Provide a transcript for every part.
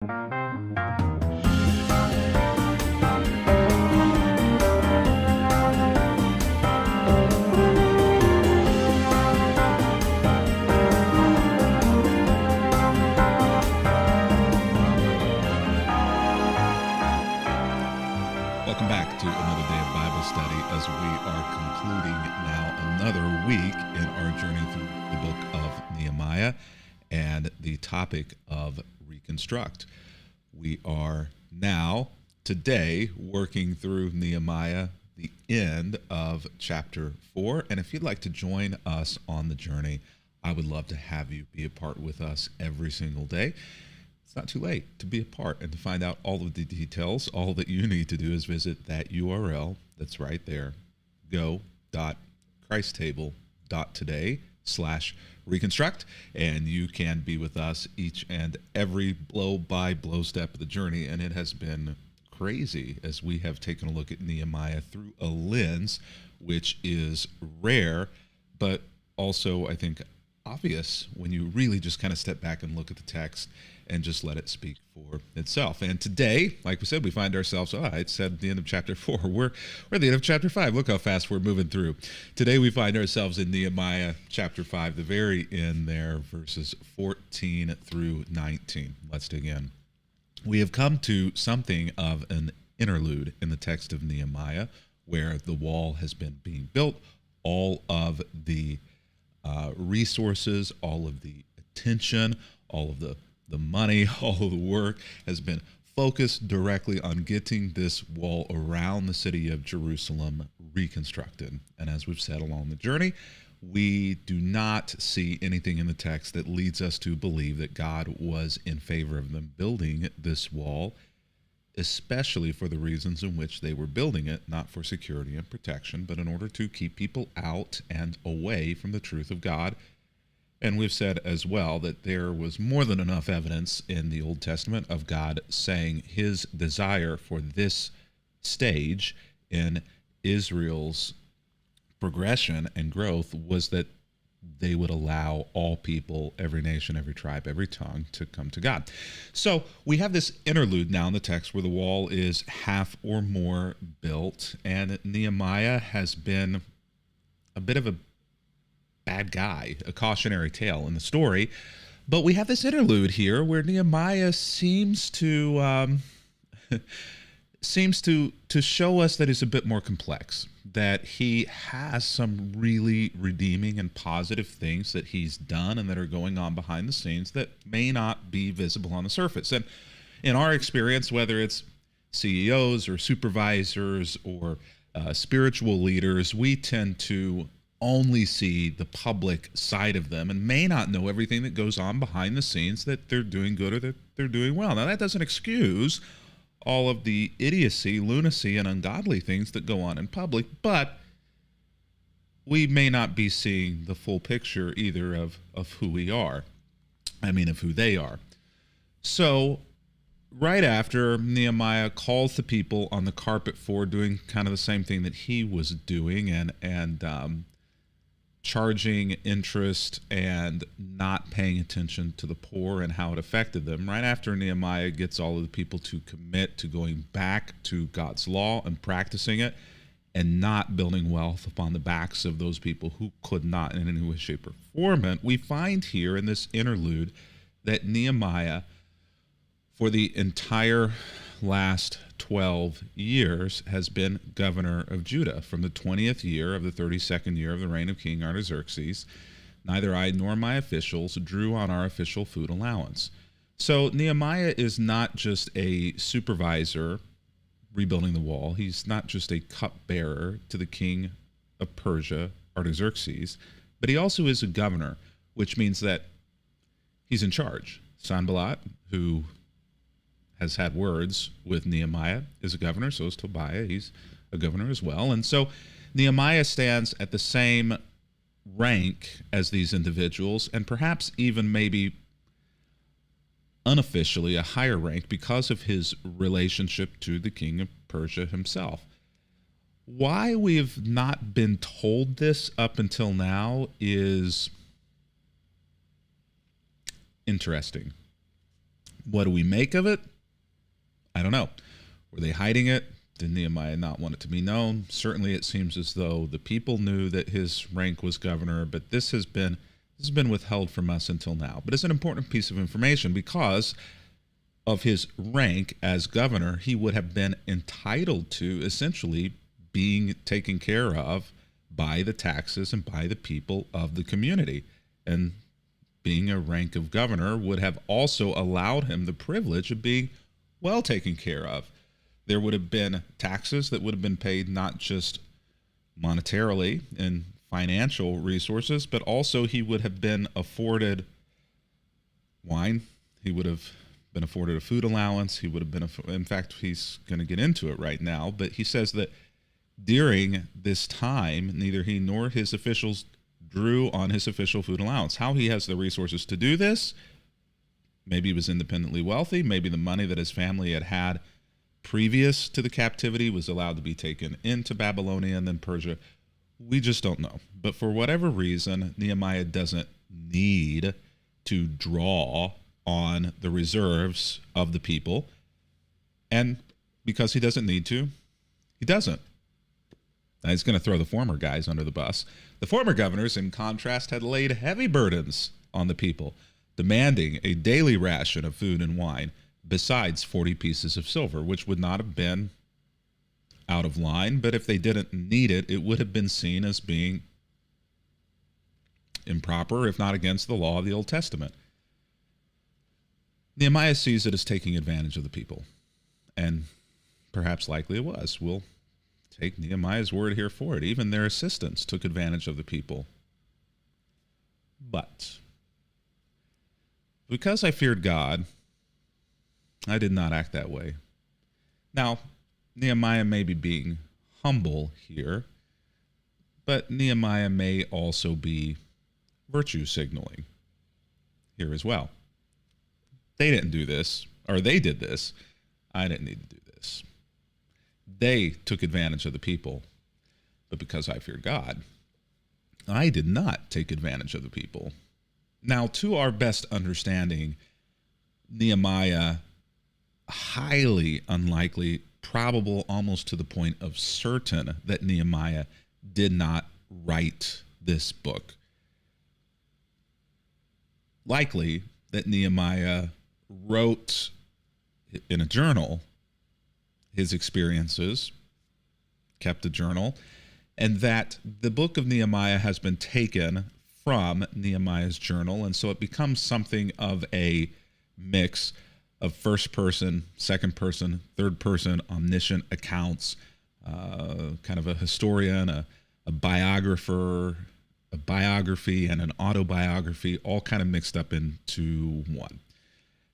Welcome back to another day of Bible study as we are concluding now another week in our journey through the book of Nehemiah and the topic of reconstruct. We are now, today, working through Nehemiah, the end of chapter 4. And if you'd like to join us on the journey, I would love to have you be a part with us every single day. It's not too late to be a part and to find out all of the details. All that you need to do is visit that URL that's right there, go.christtable.today/reconstruct, and you can be with us each and every blow-by-blow step of the journey. And it has been crazy as we have taken a look at Nehemiah through a lens which is rare, but also, I think, obvious when you really just kind of step back and look at the text and just let it speak for itself. And today, like we said, we find ourselves, it said the end of chapter 4. We're at the end of chapter 5. Look how fast we're moving through. Today we find ourselves in Nehemiah chapter 5, the very end there, verses 14 through 19. Let's dig in. We have come to something of an interlude in the text of Nehemiah, where the wall has been being built. All of the resources, all of the attention, all of the money, all of the work has been focused directly on getting this wall around the city of Jerusalem reconstructed. And as we've said along the journey, we do not see anything in the text that leads us to believe that God was in favor of them building this wall, especially for the reasons in which they were building it, not for security and protection, but in order to keep people out and away from the truth of God. And we've said as well that there was more than enough evidence in the Old Testament of God saying his desire for this stage in Israel's progression and growth was that they would allow all people, every nation, every tribe, every tongue to come to God. So we have this interlude now in the text where the wall is half or more built, and Nehemiah has been a bit of a bad guy, a cautionary tale in the story. But we have this interlude here where Nehemiah seems to show us that he's a bit more complex, that he has some really redeeming and positive things that he's done and that are going on behind the scenes that may not be visible on the surface. And in our experience, whether it's CEOs or supervisors or spiritual leaders, we tend to only see the public side of them and may not know everything that goes on behind the scenes, that they're doing good or that they're doing well. Now, that doesn't excuse all of the idiocy, lunacy, and ungodly things that go on in public, but we may not be seeing the full picture either of who we are. Of who they are. So right after, Nehemiah calls the people on the carpet for doing kind of the same thing that he was doing and charging interest and not paying attention to the poor and how it affected them. Right after, Nehemiah gets all of the people to commit to going back to God's law and practicing it and not building wealth upon the backs of those people who could not in any way, shape, or form it. We find here in this interlude that Nehemiah, for the entire last 12 years, has been governor of Judah. From the 20th year of the 32nd year of the reign of King Artaxerxes, neither I nor my officials drew on our official food allowance. So Nehemiah is not just a supervisor rebuilding the wall. He's not just a cupbearer to the king of Persia, Artaxerxes, but he also is a governor, which means that he's in charge. Sanballat, who has had words with Nehemiah, is a governor. So is Tobiah. He's a governor as well. And so Nehemiah stands at the same rank as these individuals, and perhaps even maybe unofficially a higher rank because of his relationship to the king of Persia himself. Why we've not been told this up until now is interesting. What do we make of it? I don't know. Were they hiding it? Did Nehemiah not want it to be known? Certainly it seems as though the people knew that his rank was governor, but this has been withheld from us until now. But it's an important piece of information because of his rank as governor. He would have been entitled to essentially being taken care of by the taxes and by the people of the community. And being a rank of governor would have also allowed him the privilege of being well taken care of. There would have been taxes that would have been paid not just monetarily and financial resources, but also he would have been afforded wine. He would have been afforded a food allowance. He would have been, in fact, he's going to get into it right now, but he says that during this time, neither he nor his officials drew on his official food allowance. How he has the resources to do this, maybe he was independently wealthy, maybe the money that his family had previous to the captivity was allowed to be taken into Babylonia and then Persia. We just don't know. But for whatever reason, Nehemiah doesn't need to draw on the reserves of the people. And because he doesn't need to, he doesn't. Now he's going to throw the former guys under the bus. The former governors, in contrast, had laid heavy burdens on the people, demanding a daily ration of food and wine, besides 40 pieces of silver, which would not have been out of line, but if they didn't need it, it would have been seen as being improper, if not against the law of the Old Testament. Nehemiah sees it as taking advantage of the people, and perhaps likely it was. We'll take Nehemiah's word here for it. Even their assistants took advantage of the people. But because I feared God, I did not act that way. Now, Nehemiah may be being humble here, but Nehemiah may also be virtue signaling here as well. They didn't do this, or they did this. I didn't need to do this. They took advantage of the people, but because I fear God, I did not take advantage of the people. Now, to our best understanding, Nehemiah, highly unlikely, probable almost to the point of certain that Nehemiah did not write this book. Likely that Nehemiah wrote in a journal his experiences, kept a journal, and that the book of Nehemiah has been taken from Nehemiah's journal, and so it becomes something of a mix of first person, second person, third person, omniscient accounts, kind of a historian, a biographer, a biography, and an autobiography, all kind of mixed up into one.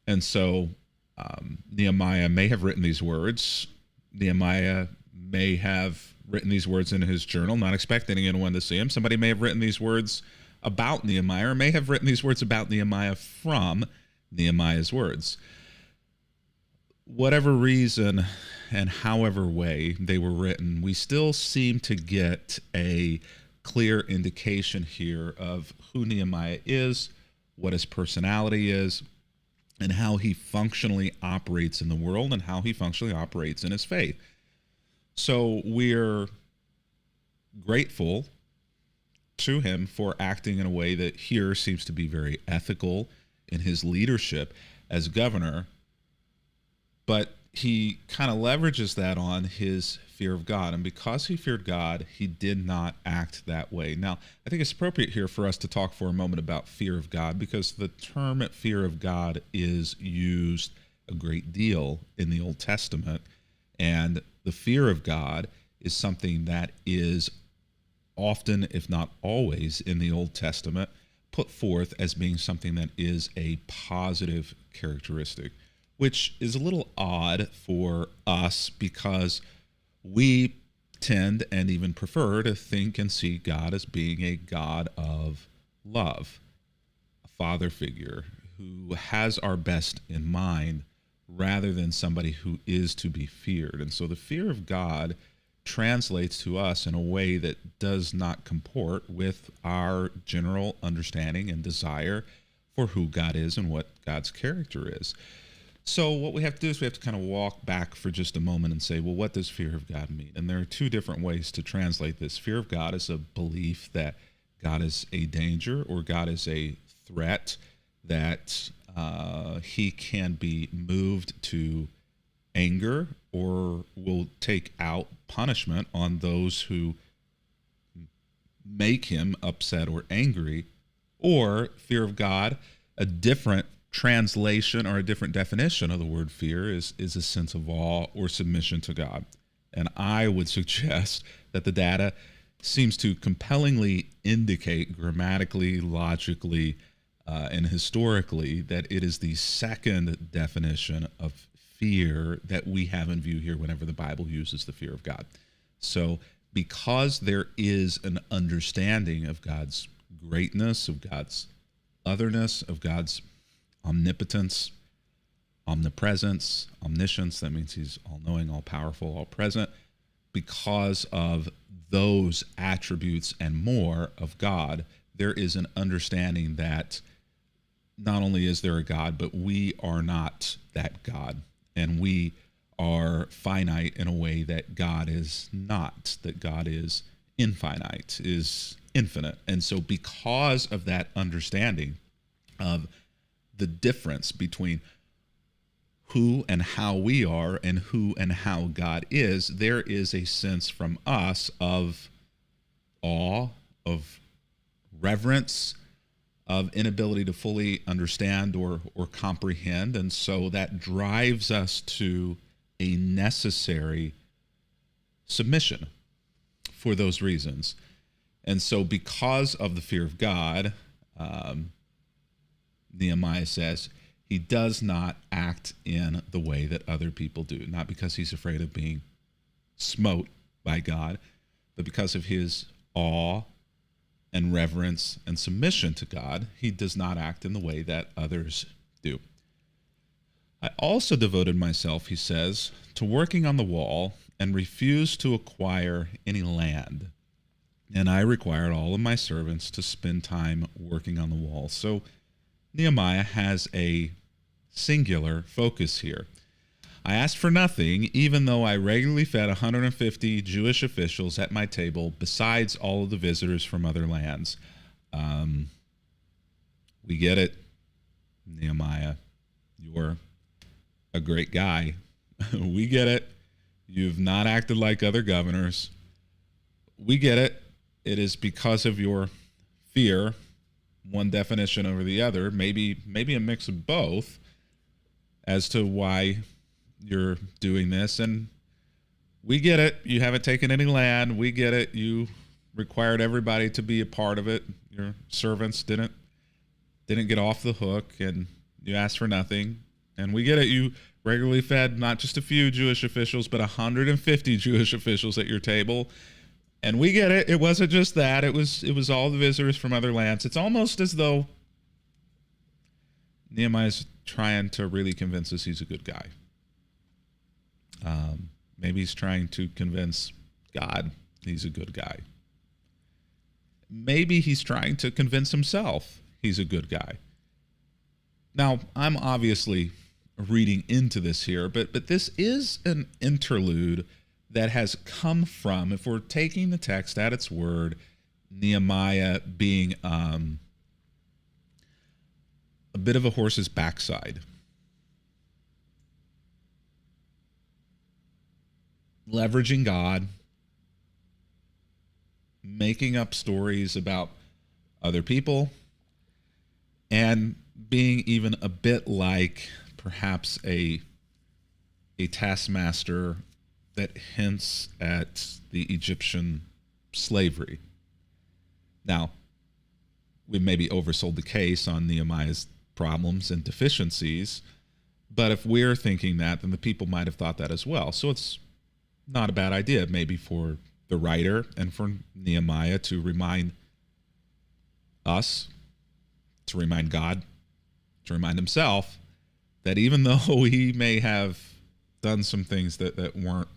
And so Nehemiah may have written these words. Nehemiah may have written these words in his journal, not expecting anyone to see them. Somebody may have written these words about Nehemiah, or may have written these words about Nehemiah from Nehemiah's words. Whatever reason and however way they were written, we still seem to get a clear indication here of who Nehemiah is, what his personality is, and how he functionally operates in the world and how he functionally operates in his faith. So we're grateful to him for acting in a way that here seems to be very ethical in his leadership as governor, but he kind of leverages that on his fear of God. And because he feared God, he did not act that way. Now, I think it's appropriate here for us to talk for a moment about fear of God, because the term fear of God is used a great deal in the Old Testament. And the fear of God is something that is often, if not always, in the Old Testament, put forth as being something that is a positive characteristic, which is a little odd for us because we tend and even prefer to think and see God as being a God of love, a father figure who has our best in mind rather than somebody who is to be feared. And so the fear of God translates to us in a way that does not comport with our general understanding and desire for who God is and what God's character is. So what we have to do is we have to kind of walk back for just a moment and say, well, what does fear of God mean? And there are two different ways to translate this. Fear of God is a belief that God is a danger or God is a threat, that he can be moved to anger or will take out punishment on those who make him upset or angry. Or fear of God, a different translation or a different definition of the word fear is a sense of awe or submission to God. And I would suggest that the data seems to compellingly indicate grammatically, logically, and historically that it is the second definition of fear that we have in view here whenever the Bible uses the fear of God. So because there is an understanding of God's greatness, of God's otherness, of God's omnipotence, omnipresence, omniscience, that means he's all-knowing, all-powerful, all-present, because of those attributes and more of God, there is an understanding that not only is there a God, but we are not that God, and we are finite in a way that God is not, that God is infinite, is infinite. And so because of that understanding of the difference between who and how we are and who and how God is, there is a sense from us of awe, of reverence, of inability to fully understand or comprehend. And so that drives us to a necessary submission for those reasons. And so because of the fear of God, Nehemiah says, he does not act in the way that other people do, not because he's afraid of being smote by God, but because of his awe and reverence and submission to God, he does not act in the way that others do. I also devoted myself, he says, to working on the wall and refused to acquire any land. And I required all of my servants to spend time working on the wall. So Nehemiah has a singular focus here. I asked for nothing, even though I regularly fed 150 Jewish officials at my table, besides all of the visitors from other lands. We get it, Nehemiah. You're a great guy. We get it. You've not acted like other governors. We get it. It is because of your fear, one definition over the other, maybe a mix of both, as to why you're doing this. And we get it. You haven't taken any land. We get it. You required everybody to be a part of it. Your servants didn't get off the hook, and you asked for nothing. And we get it. You regularly fed not just a few Jewish officials, but 150 Jewish officials at your table. And we get it. It wasn't just that. It was all the visitors from other lands. It's almost as though Nehemiah's trying to really convince us he's a good guy. Maybe he's trying to convince God he's a good guy. Maybe he's trying to convince himself he's a good guy. Now, I'm obviously reading into this here, but this is an interlude that has come from, if we're taking the text at its word, Nehemiah being a bit of a horse's backside. Leveraging God, making up stories about other people, and being even a bit like perhaps a taskmaster that hints at the Egyptian slavery. Now, we maybe oversold the case on Nehemiah's problems and deficiencies, but if we're thinking that, then the people might have thought that as well. So it's not a bad idea, maybe for the writer and for Nehemiah to remind us, to remind God, to remind himself that even though he may have done some things that weren't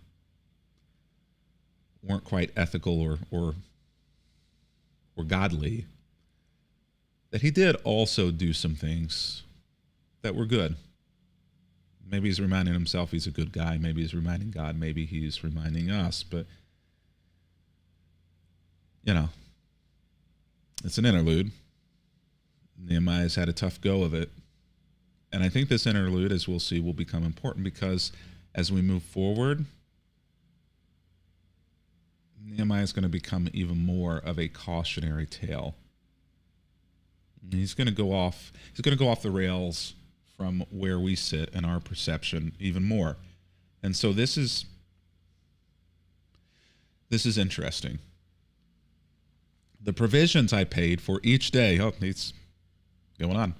quite ethical or godly, that he did also do some things that were good. Maybe he's reminding himself he's a good guy. Maybe he's reminding God. Maybe he's reminding us. But, you know, it's an interlude. Nehemiah's had a tough go of it. And I think this interlude, as we'll see, will become important because as we move forward, Nehemiah is going to become even more of a cautionary tale. He's going to go off the rails from where we sit in our perception even more. And so this is interesting. The provisions I paid for each day, it's going on,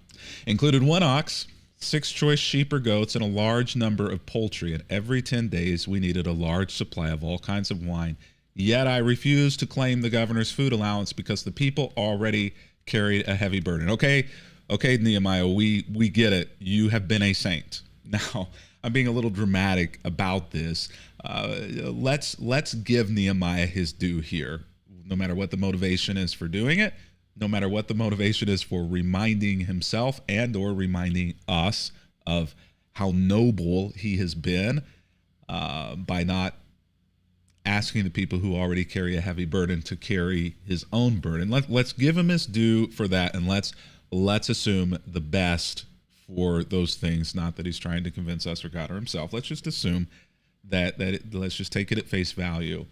included 1 ox, 6 choice sheep or goats, and a large number of poultry. And every 10 days we needed a large supply of all kinds of wine. Yet I refused to claim the governor's food allowance because the people already carried a heavy burden. Okay, Nehemiah, we get it. You have been a saint. Now, I'm being a little dramatic about this. Let's give Nehemiah his due here. No matter what the motivation is for doing it, no matter what the motivation is for reminding himself and or reminding us of how noble he has been by not asking the people who already carry a heavy burden to carry his own burden. Let's give him his due for that, and let's assume the best for those things. Not that he's trying to convince us or God or himself. Let's just assume let's just take it at face value.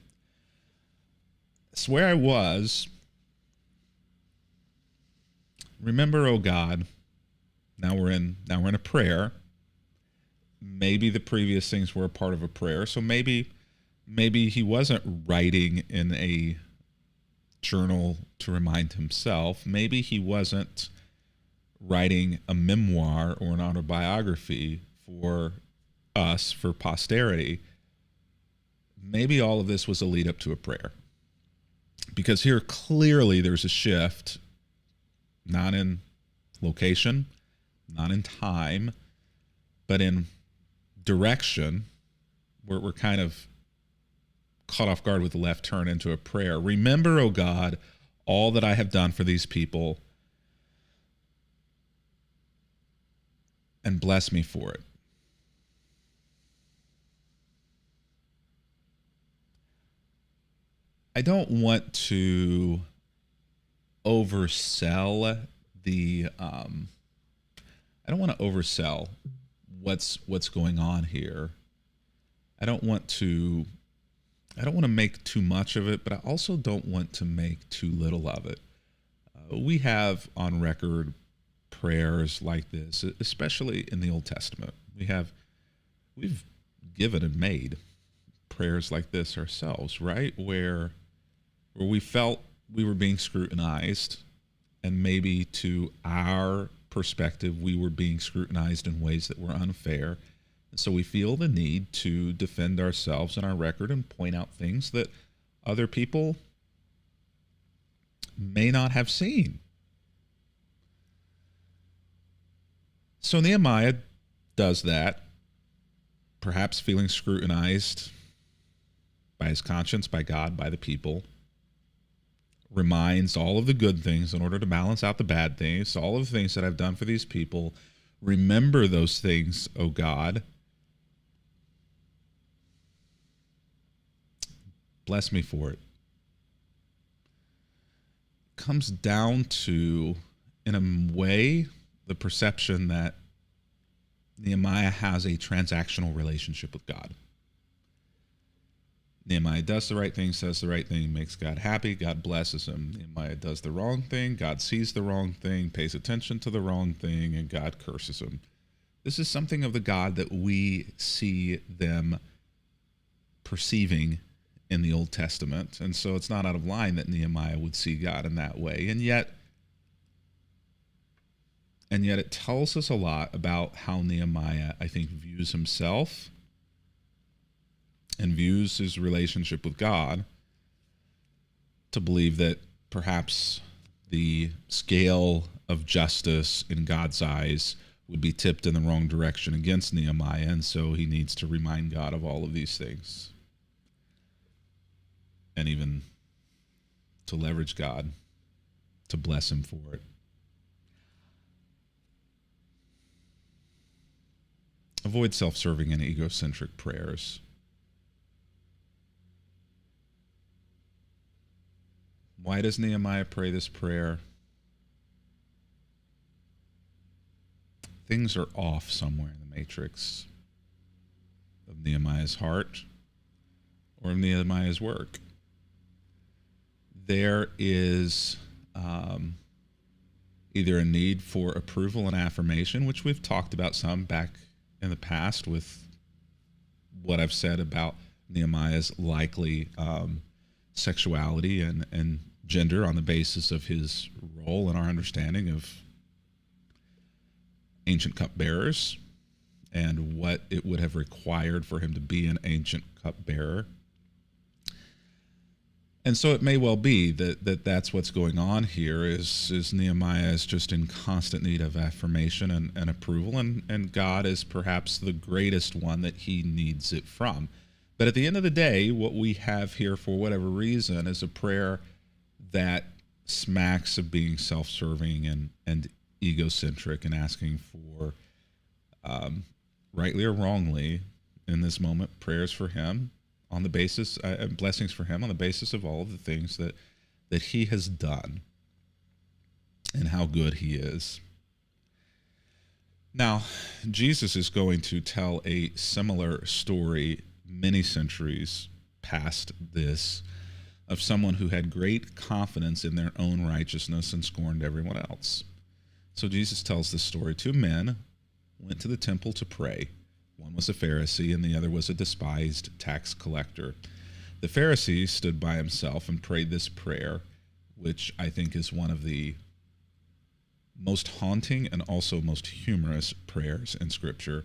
It's where I was. Remember, oh God. Now we're in a prayer. Maybe the previous things were a part of a prayer, so maybe he wasn't writing in a journal to remind himself. Maybe he wasn't writing a memoir or an autobiography for us, for posterity. Maybe all of this was a lead up to a prayer. Because here clearly there's a shift, not in location, not in time, but in direction. We're kind of caught off guard with the left turn into a prayer. Remember, O God, all that I have done for these people, and bless me for it. I don't want to oversell what's going on here. I don't want to make too much of it, but I also don't want to make too little of it. We have on record prayers like this, especially in the Old Testament. We've given and made prayers like this ourselves, right? Where we felt we were being scrutinized, and maybe to our perspective, we were being scrutinized in ways that were unfair. And so we feel the need to defend ourselves and our record and point out things that other people may not have seen. So Nehemiah does that, perhaps feeling scrutinized by his conscience, by God, by the people. Reminds all of the good things in order to balance out the bad things, all of the things that I've done for these people. Remember those things, O God. Bless me for it. Comes down to, in a way, the perception that Nehemiah has a transactional relationship with God. Nehemiah does the right thing, says the right thing, makes God happy, God blesses him. Nehemiah does the wrong thing, God sees the wrong thing, pays attention to the wrong thing, and God curses him. This is something of the God that we see them perceiving in the Old Testament. And so it's not out of line that Nehemiah would see God in that way. And yet it tells us a lot about how Nehemiah, I think, views himself and views his relationship with God, to believe that perhaps the scale of justice in God's eyes would be tipped in the wrong direction against Nehemiah, and so he needs to remind God of all of these things. And even to leverage God to bless him for it. Avoid self-serving and egocentric prayers. Why does Nehemiah pray this prayer? Things are off somewhere in the matrix of Nehemiah's heart or of Nehemiah's work. There is either a need for approval and affirmation, which we've talked about some back in the past with what I've said about Nehemiah's likely sexuality and gender on the basis of his role in our understanding of ancient cupbearers and what it would have required for him to be an ancient cupbearer. And so it may well be that's what's going on here is Nehemiah is just in constant need of affirmation and approval, and God is perhaps the greatest one that he needs it from. But at the end of the day, what we have here, for whatever reason, is a prayer that smacks of being self-serving and egocentric and asking for, rightly or wrongly, in this moment, prayers for him on the basis, blessings for him on the basis of all of the things that he has done and how good he is. Now, Jesus is going to tell a similar story many centuries past this of someone who had great confidence in their own righteousness and scorned everyone else. So Jesus tells this story. Two men went to the temple to pray. One was a Pharisee and the other was a despised tax collector. The Pharisee stood by himself and prayed this prayer, which I think is one of the most haunting and also most humorous prayers in Scripture.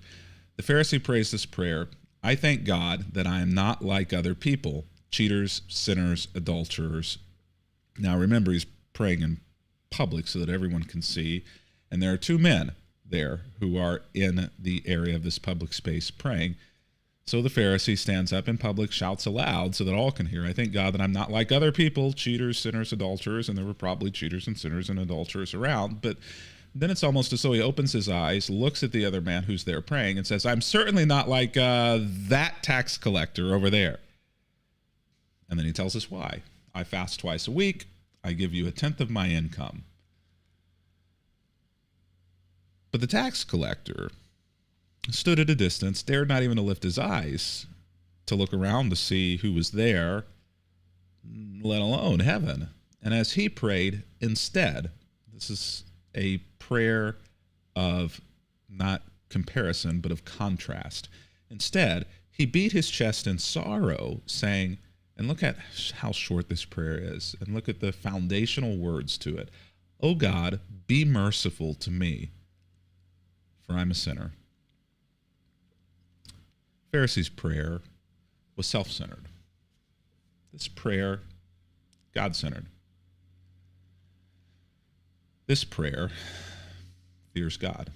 The Pharisee prays this prayer: I thank God that I am not like other people, cheaters, sinners, adulterers. Now remember, he's praying in public so that everyone can see, and there are two men there who are in the area of this public space praying. So the Pharisee stands up in public, shouts aloud so that all can hear, I thank God that I'm not like other people, cheaters, sinners, adulterers, and there were probably cheaters and sinners and adulterers around. But then it's almost as though he opens his eyes, looks at the other man who's there praying, and says, I'm certainly not like that tax collector over there. And then he tells us why. I fast twice a week. I give you 1/10 of my income. But the tax collector stood at a distance, dared not even to lift his eyes to look around to see who was there, let alone heaven. And as he prayed, instead, this is a prayer of not comparison, but of contrast. Instead, he beat his chest in sorrow, saying, and look at how short this prayer is, and look at the foundational words to it. O God, be merciful to me, for I'm a sinner. Pharisee's prayer was self-centered. This prayer, God-centered. This prayer fears God.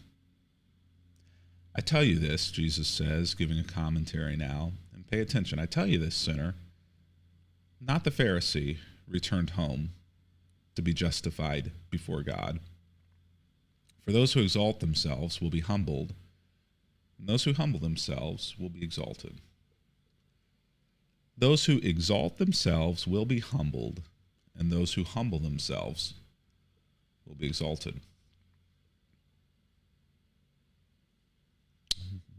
I tell you this, Jesus says, giving a commentary now, and pay attention. I tell you this, sinner, not the Pharisee returned home to be justified before God. For those who exalt themselves will be humbled, and those who humble themselves will be exalted. Those who exalt themselves will be humbled, and those who humble themselves will be exalted.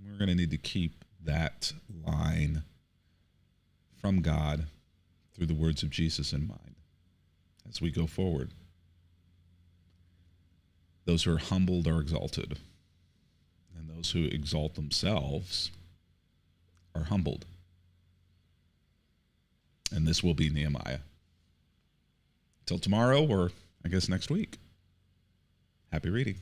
We're going to need to keep that line from God through the words of Jesus in mind as we go forward. Those who are humbled are exalted, and those who exalt themselves are humbled. And this will be Nehemiah. Till tomorrow, or I guess next week. Happy reading.